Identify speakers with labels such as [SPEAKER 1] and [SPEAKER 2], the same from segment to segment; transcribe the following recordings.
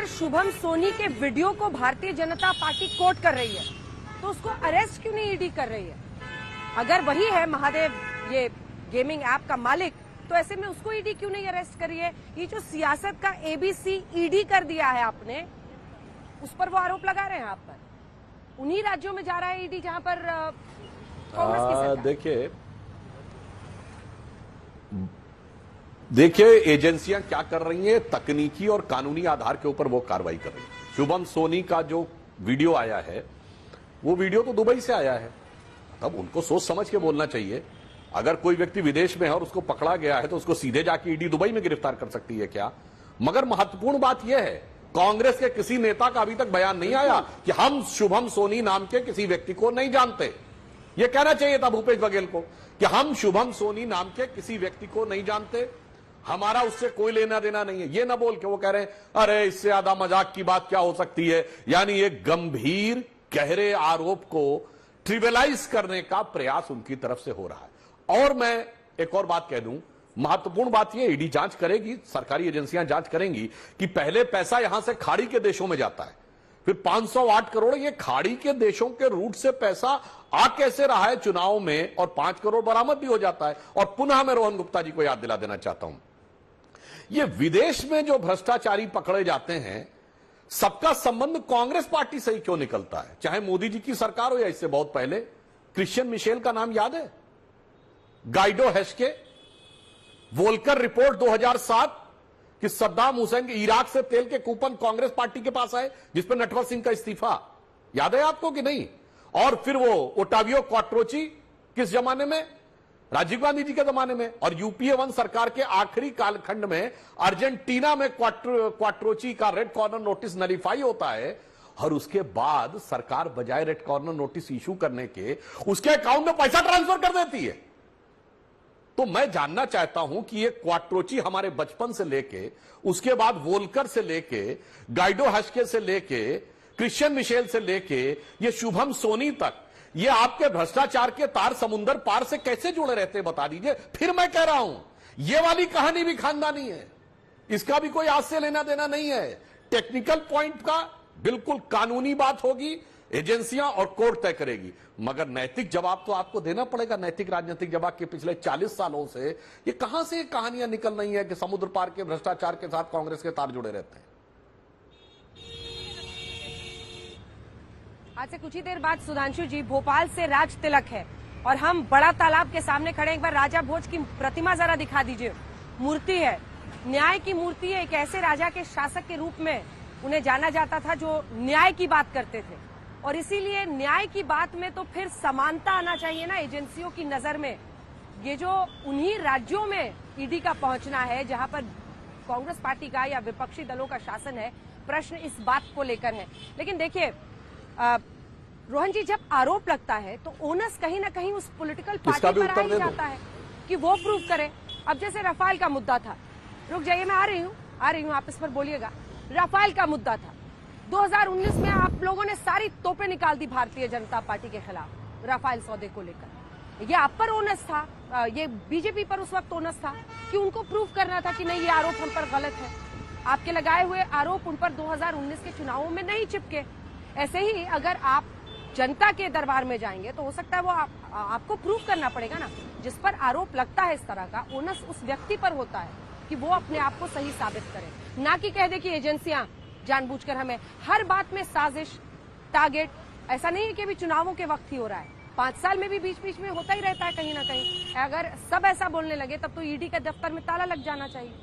[SPEAKER 1] अगर शुभम सोनी के वीडियो को भारतीय जनता पार्टी कोर्ट कर रही है तो उसको अरेस्ट क्यों नहीं ईडी कर रही है? अगर वही है महादेव ये गेमिंग ऐप का मालिक, तो ऐसे में उसको ईडी क्यों नहीं अरेस्ट करी है? ये जो सियासत का एबीसी ईडी कर दिया है आपने, उस पर वो आरोप लगा रहे हैं आप पर। उन्हीं राज्यों में जा रहा है ईडी जहां पर कांग्रेस की सरकार।
[SPEAKER 2] देखिए एजेंसियां क्या कर रही हैं, तकनीकी और कानूनी आधार के ऊपर वो कार्रवाई कर रही है। शुभम सोनी का जो वीडियो आया है, वो वीडियो तो दुबई से आया है, तब उनको सोच समझ के बोलना चाहिए। अगर कोई व्यक्ति विदेश में है और उसको पकड़ा गया है तो उसको सीधे जाके ईडी दुबई में गिरफ्तार कर सकती है क्या? मगर महत्वपूर्ण बात यह है, कांग्रेस के किसी नेता का अभी तक बयान नहीं आया कि हम शुभम सोनी नाम के किसी व्यक्ति को नहीं जानते। यह कहना चाहिए था भूपेश बघेल को कि हम शुभम सोनी नाम के किसी व्यक्ति को नहीं जानते, हमारा उससे कोई लेना देना नहीं है। ये ना बोल के वो कह रहे हैं अरे इससे ज्यादा मजाक की बात क्या हो सकती है। यानी एक गंभीर गहरे आरोप को ट्रिविलाइज करने का प्रयास उनकी तरफ से हो रहा है। और मैं एक और बात कह दूं, महत्वपूर्ण बात यह, ईडी जांच करेगी, सरकारी एजेंसियां जांच करेंगी कि पहले पैसा यहां से खाड़ी के देशों में जाता है, फिर 508 करोड़ ये खाड़ी के देशों के रूट से पैसा आ कैसे रहा है चुनाव में, और 5 करोड़ बरामद भी हो जाता है। और पुनः मैं रोहन गुप्ता जी को याद दिला देना चाहता हूं, ये विदेश में जो भ्रष्टाचारी पकड़े जाते हैं, सबका संबंध कांग्रेस पार्टी से ही क्यों निकलता है? चाहे मोदी जी की सरकार हो या इससे बहुत पहले। क्रिश्चियन मिशेल का नाम याद है? गाइडो हेस्के, वोल्कर रिपोर्ट 2007 कि सद्दाम हुसैन के इराक से तेल के कूपन कांग्रेस पार्टी के पास आए, जिस पर नटवर सिंह का इस्तीफा, याद है आपको कि नहीं? और फिर वो ओटावियो क्वाट्रोची किस जमाने में? राजीव गांधी जी के जमाने में। और यूपीए 1 सरकार के आखिरी कालखंड में अर्जेंटीना में क्वाट्रोची का रेड कॉर्नर नोटिस नलीफाई होता है, और उसके बाद सरकार बजाय रेड कॉर्नर नोटिस इशू करने के उसके अकाउंट में पैसा ट्रांसफर कर देती है। तो मैं जानना चाहता हूं कि ये क्वाट्रोची हमारे बचपन से लेके, उसके बाद वोल्कर से लेके, गाइडो हस्के से लेके, क्रिश्चियन मिशेल से लेके, ये शुभम सोनी तक, ये आपके भ्रष्टाचार के तार समुंदर पार से कैसे जुड़े रहते बता दीजिए। फिर मैं कह रहा हूं, ये वाली कहानी भी खानदानी है, इसका भी कोई आज से लेना देना नहीं है। टेक्निकल पॉइंट का बिल्कुल कानूनी बात होगी, एजेंसियां और कोर्ट तय करेगी, मगर नैतिक जवाब तो आपको देना पड़ेगा। नैतिक राजनीतिक जवाब के पिछले 40 सालों से ये कहां से कहानियां निकल रही हैं कि समुद्र पार के भ्रष्टाचार के साथ कांग्रेस के तार जुड़े रहते हैं।
[SPEAKER 1] आज से कुछ ही देर बाद सुधांशु जी, भोपाल से राज तिलक है और हम बड़ा तालाब के सामने खड़े। एक बार राजा भोज की प्रतिमा जरा दिखा दीजिए। मूर्ति है, न्याय की मूर्ति है। एक ऐसे राजा के शासक के रूप में उन्हें जाना जाता था जो न्याय की बात करते थे, और इसीलिए न्याय की बात में तो फिर समानता आना चाहिए ना एजेंसियों की नजर में। ये जो उन्हीं राज्यों में ईडी का पहुंचना है जहां पर कांग्रेस पार्टी का या विपक्षी दलों का शासन है, प्रश्न इस बात को लेकर है। लेकिन देखिए रोहन जी, जब आरोप लगता है तो ओनस कहीं ना कहीं उस पॉलिटिकल पार्टी पर आ ही जाता है कि वो प्रूव करे। अब जैसे रफाल का मुद्दा था, रुक जाइए मैं आ रही हूँ, आप इस पर बोलिएगा। रफाल का मुद्दा था 2019 में, आप लोगों ने सारी तोपें निकाल दी भारतीय जनता पार्टी के खिलाफ रफाल सौदे को लेकर। ये आप पर ओनस था, ये बीजेपी पर उस वक्त ओनस था कि उनको प्रूव करना था कि नहीं ये आरोप हम पर गलत है। आपके लगाए हुए आरोप उन पर 2019 के चुनावों में नहीं चिपके। ऐसे ही अगर आप जनता के दरबार में जाएंगे तो हो सकता है वो आपको प्रूव करना पड़ेगा ना। जिस पर आरोप लगता है इस तरह का, ओनस उस व्यक्ति पर होता है कि वो अपने आप को सही साबित करे, ना कि कह दे कि एजेंसियां जानबूझकर हमें हर बात में साजिश, टारगेट। ऐसा नहीं है कि अभी चुनावों के वक्त ही हो रहा है, 5 साल में भी बीच बीच में होता ही रहता है कहीं ना कहीं। अगर सब ऐसा बोलने लगे तब तो ईडी के दफ्तर में ताला लग जाना चाहिए।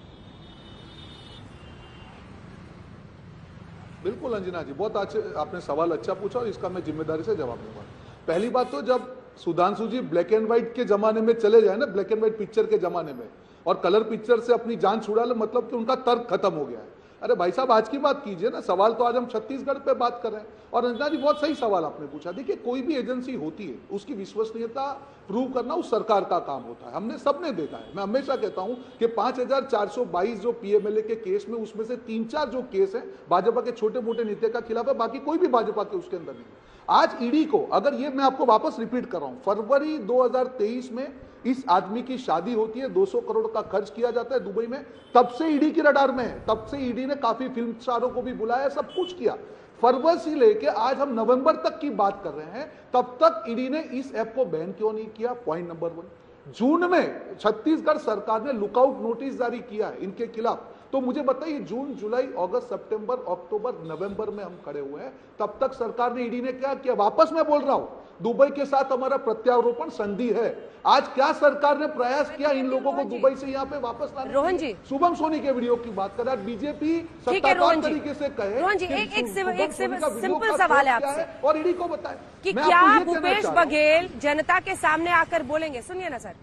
[SPEAKER 3] बिल्कुल अंजना जी, बहुत अच्छे आपने सवाल अच्छा पूछा और इसका मैं जिम्मेदारी से जवाब दूंगा। पहली बात तो, जब सुधांशु जी ब्लैक एंड व्हाइट के जमाने में चले जाए ना, ब्लैक एंड व्हाइट पिक्चर के जमाने में, और कलर पिक्चर से अपनी जान छुड़ा ले, मतलब कि उनका तर्क खत्म हो गया है। अरे भाई साहब, आज की बात कीजिए ना। सवाल तो आज हम छत्तीसगढ़ पे बात कर रहे हैं। और अंजना जी, बहुत सही सवाल आपने पूछा। देखिए, कोई भी एजेंसी होती है, उसकी विश्वसनीयता प्रूव करना उस सरकार का काम होता है। हमने सबने देखा है। मैं हमेशा कहता हूं कि 5422 जो पीएमएलए के केस में, उसमें से 3-4 जो केस है भाजपा के छोटे मोटे नेता का खिलाफ है, बाकी कोई भी भाजपा के उसके अंदर नहीं। आज ईडी को, अगर ये मैं आपको वापस रिपीट कर रहा हूं, फरवरी 2023 में इस आदमी की शादी होती है, 200 करोड़ का खर्च किया जाता है दुबई में, तब से ईडी की रडार में है, तब से ईडी ने काफी फिल्म स्टारों को भी बुलाया, सब कुछ किया। फरवरी से लेके आज हम नवंबर तक की बात कर रहे हैं, तब तक ईडी ने इस ऐप को बैन क्यों नहीं किया? Point number 1। जून में छत्तीसगढ़ सरकार ने लुकआउट नोटिस जारी किया है इनके खिलाफ। तो मुझे बताइए, जून, जुलाई, अगस्त, सितंबर, अक्टूबर, नवंबर में हम खड़े हुए हैं, तब तक सरकार ने, ईडी ने क्या किया? वापस मैं बोल रहा हूं, दुबई के साथ हमारा प्रत्यारोपण संधि है। आज क्या सरकार ने प्रयास किया इन लोगों को दुबई से यहाँ पे वापस लाने?
[SPEAKER 1] रोहन जी,
[SPEAKER 3] शुभम सोनी के वीडियो की बात कर, बीजेपी सत्ताधार तरीके से कहे।
[SPEAKER 1] रोहन जी, एक सिंपल सवाल है आपसे,
[SPEAKER 3] और ईडी को बताए
[SPEAKER 1] कि क्या भूपेश बघेल जनता के सामने आकर बोलेंगे? सुनिए ना सर,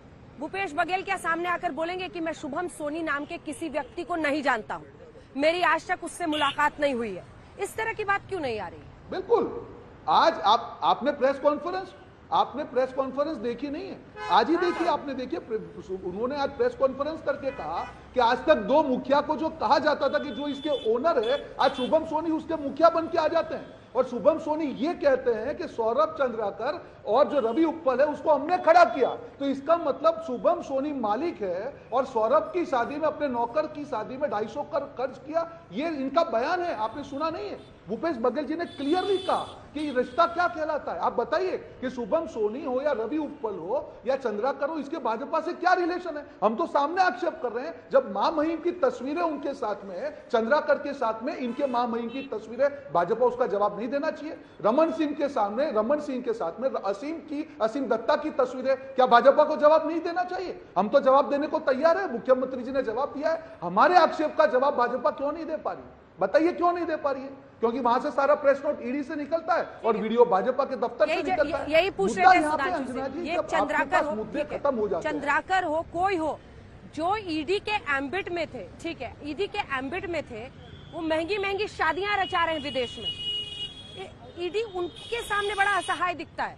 [SPEAKER 1] भूपेश बघेल क्या सामने आकर बोलेंगे कि मैं शुभम सोनी नाम के किसी व्यक्ति को नहीं जानता हूं, मेरी आज तक उससे मुलाकात नहीं हुई है? इस तरह की बात क्यों नहीं आ रही?
[SPEAKER 3] बिल्कुल। आज आपने प्रेस कॉन्फ्रेंस देखी नहीं है? आज ही देखी आपने? देखिए, उन्होंने आज प्रेस कॉन्फ्रेंस करके कहा कि आज तक 2 मुखिया को जो कहा जाता था कि जो इसके ओनर है, आज शुभम सोनी उसके मुखिया बन के आ जाते हैं। और शुभम सोनी ये कहते हैं कि सौरभ चंद्राकर और जो रवि उप्पल है उसको हमने खड़ा किया। तो इसका मतलब शुभम सोनी मालिक है और सौरभ की शादी में, अपने नौकर की शादी में 250 खर्च किया। ये इनका बयान है, आपने सुना नहीं है? भूपेश बघेल जी ने क्लियरली कहा कि रिश्ता क्या कहलाता है। आप बताइए कि शुभम सोनी हो या रवि उप्पल हो या चंद्राकर हो, इसके भाजपा से क्या रिलेशन है? हम तो सामने आक्षेप कर रहे हैं, जब मां महिम की तस्वीरें उनके साथ में, चंद्राकर के साथ में इनके मां महिम की तस्वीरें, भाजपा उसका जवाब नहीं देना चाहिए? रमन सिंह के सामने, रमन सिंह के साथ में असीम दत्ता की तस्वीरें, क्या भाजपा को जवाब नहीं देना चाहिए? हम तो जवाब देने को तैयार है, मुख्यमंत्री जी ने जवाब दिया है। हमारे आक्षेप का जवाब भाजपा क्यों नहीं दे पा रही? बताइए क्यों नहीं दे पा रही है? क्योंकि वहां से सारा प्रेस नोट ईडी से निकलता है और वीडियो भाजपा के दफ्तर से निकलता है।
[SPEAKER 1] यही पूछ रहे थे सुधांशु से, ये चंद्राकर हो,
[SPEAKER 3] खत्म हो जाता है,
[SPEAKER 1] चंद्राकर हो, कोई हो, जो ईडी के एम्बिट में थे, ठीक है, ईडी के एम्बिट में थे, वो महंगी महंगी शादियां रचा रहे हैं विदेश में। ईडी उनके सामने बड़ा असहाय दिखता है,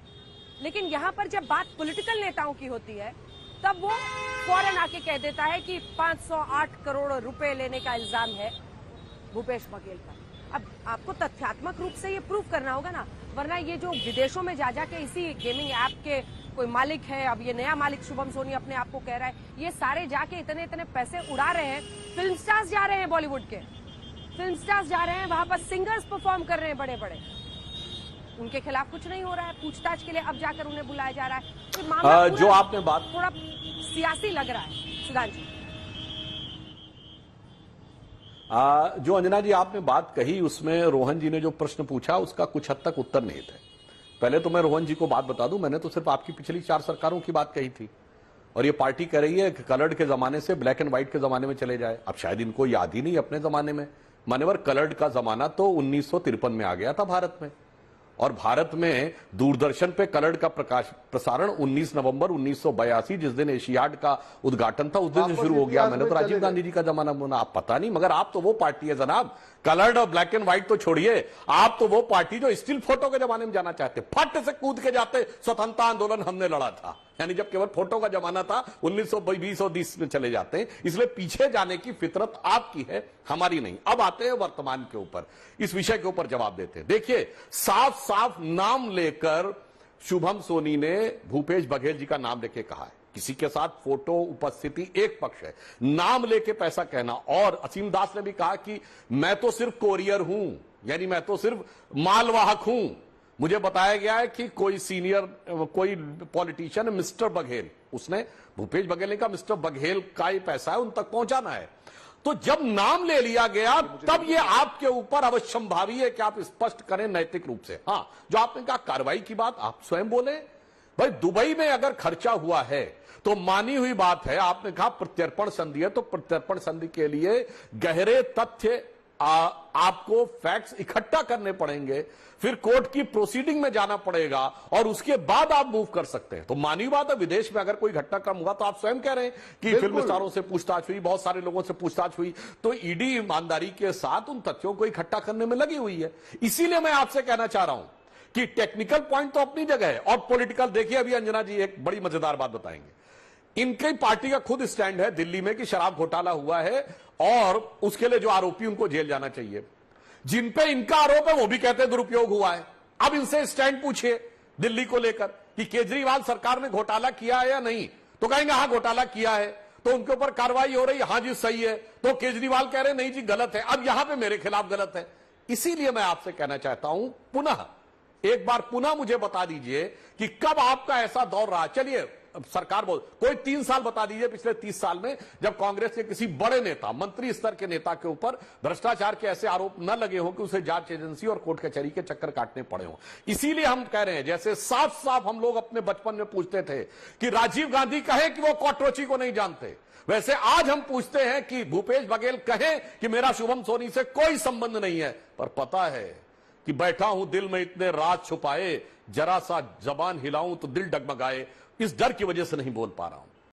[SPEAKER 1] लेकिन यहाँ पर जब बात पॉलिटिकल नेताओं की होती है, तब वो फौरन आके कह देता है कि 508 करोड़ रुपए लेने का इल्जाम है भूपेश बघेल पर। अब आपको तथ्यात्मक रूप से ये प्रूफ करना होगा ना, वरना ये जो विदेशों में जा के इसी गेमिंग ऐप के कोई मालिक है, अब ये नया मालिक शुभम सोनी अपने आप को कह रहा है, ये सारे जाके इतने इतने पैसे उड़ा रहे हैं। फिल्म स्टार्स जा रहे हैं, बॉलीवुड के फिल्म स्टार्स जा रहे हैं, वहां पर सिंगर्स परफॉर्म कर रहे हैं बड़े बड़े, उनके खिलाफ कुछ नहीं हो रहा है, पूछताछ के लिए अब जाकर उन्हें बुलाया जा रहा है। तो मामला
[SPEAKER 2] जो आपने बात
[SPEAKER 1] थोड़ा सियासी लग रहा है सुधांशु।
[SPEAKER 2] जो अंजना जी आपने बात कही, उसमें रोहन जी ने जो प्रश्न पूछा उसका कुछ हद तक उत्तर नहीं थे। पहले तो मैं रोहन जी को बात बता दूं, मैंने तो सिर्फ आपकी पिछली 4 सरकारों की बात कही थी, और ये पार्टी कह रही है कि कलर्ड के जमाने से ब्लैक एंड व्हाइट के जमाने में चले जाए। अब शायद इनको याद ही नहीं अपने जमाने में, मान्यवर कलर्ड का जमाना तो 1953 में आ गया था भारत में, और भारत में दूरदर्शन पे कलर्ड का प्रसारण 19 नवंबर 1982 जिस दिन एशियाड का उद्घाटन था उस दिन से शुरू हो गया। मैंने तो राजीव गांधी जी का जमाना बोला, आप पता नहीं, मगर आप तो वो पार्टी है जनाब, कलर्ड और ब्लैक एंड व्हाइट तो छोड़िए, आप तो वो पार्टी जो स्टिल फोटो के जमाने में जाना चाहते, फट से कूद के जाते स्वतंत्रता आंदोलन हमने लड़ा था, यानी जब केवल फोटो का जमाना था 1920 और 30 में चले जाते हैं। इसलिए पीछे जाने की फितरत आपकी है, हमारी नहीं। अब आते हैं वर्तमान के ऊपर, इस विषय के ऊपर जवाब देते हैं। देखिए, साफ साफ नाम लेकर शुभम सोनी ने भूपेश बघेल जी का नाम लेके कहा है, किसी के साथ फोटो उपस्थिति एक पक्ष है, नाम लेके पैसा कहना। और असीम दास ने भी कहा कि मैं तो सिर्फ कोरियर हूं, यानी मैं तो सिर्फ मालवाहक हूं। मुझे बताया गया है कि कोई सीनियर कोई पॉलिटिशियन मिस्टर बघेल, उसने भूपेश बघेल ने कहा मिस्टर बघेल का ही पैसा है, उन तक पहुंचाना है। तो जब नाम ले लिया गया तब ये आपके ऊपर अवश्यंभावी है कि आप स्पष्ट करें नैतिक रूप से। हां, जो आपने कहा कार्रवाई की बात, आप स्वयं बोले भाई, दुबई में अगर खर्चा हुआ है तो मानी हुई बात है। आपने कहा प्रत्यर्पण संधि है, तो प्रत्यर्पण संधि के लिए गहरे तथ्य आपको फैक्ट्स इकट्ठा करने पड़ेंगे, फिर कोर्ट की प्रोसीडिंग में जाना पड़ेगा और उसके बाद आप मूव कर सकते हैं। तो मानी बात है, विदेश में अगर कोई घटनाक्रम हुआ तो आप स्वयं कह रहे हैं कि फिल्म स्टारों से पूछताछ हुई, बहुत सारे लोगों से पूछताछ हुई, तो ईडी ईमानदारी के साथ उन तथ्यों को इकट्ठा करने में लगी हुई है। इसीलिए मैं आपसे कहना चाह रहा हूं कि टेक्निकल पॉइंट तो अपनी जगह है और पॉलिटिकल, देखिए अभी अंजना जी एक बड़ी मजेदार बात बताएंगे। इनकी पार्टी का खुद स्टैंड है दिल्ली में कि शराब घोटाला हुआ है और उसके लिए जो आरोपी उनको जेल जाना चाहिए। जिन पे इनका आरोप है वो भी कहते हैं दुरुपयोग हुआ है। अब इनसे स्टैंड पूछिए दिल्ली को लेकर कि केजरीवाल सरकार ने घोटाला किया है या नहीं, तो कहेंगे हाँ घोटाला किया है, तो उनके ऊपर कार्रवाई हो रही है, हाँ जी सही है, तो केजरीवाल कह रहे नहीं जी गलत है, अब यहां पे मेरे खिलाफ गलत है। इसीलिए मैं आपसे कहना चाहता हूं, पुनः एक बार पुनः मुझे बता दीजिए कि कब आपका ऐसा दौर रहा, चलिए सरकार बोल कोई 3 साल बता दीजिए पिछले 30 साल में जब कांग्रेस के किसी बड़े नेता, मंत्री स्तर के नेता के ऊपर भ्रष्टाचार के ऐसे आरोप न लगे हों कि उसे जांच एजेंसी और कोर्ट कचहरी के चक्कर काटने पड़े हों। इसीलिए हम कह रहे हैं, जैसे साफ साफ हम लोग अपने बचपन में पूछते थे कि राजीव गांधी कहे कि वो कॉटरोची को नहीं जानते, वैसे आज हम पूछते हैं कि भूपेश बघेल कहें कि मेरा शुभम सोनी से कोई संबंध नहीं है, पर पता है कि बैठा हूं दिल में इतने राज छुपाए, जरा सा जबान हिलाऊं तो दिल डगमगाए, इस डर की वजह से नहीं बोल पा रहा हूं।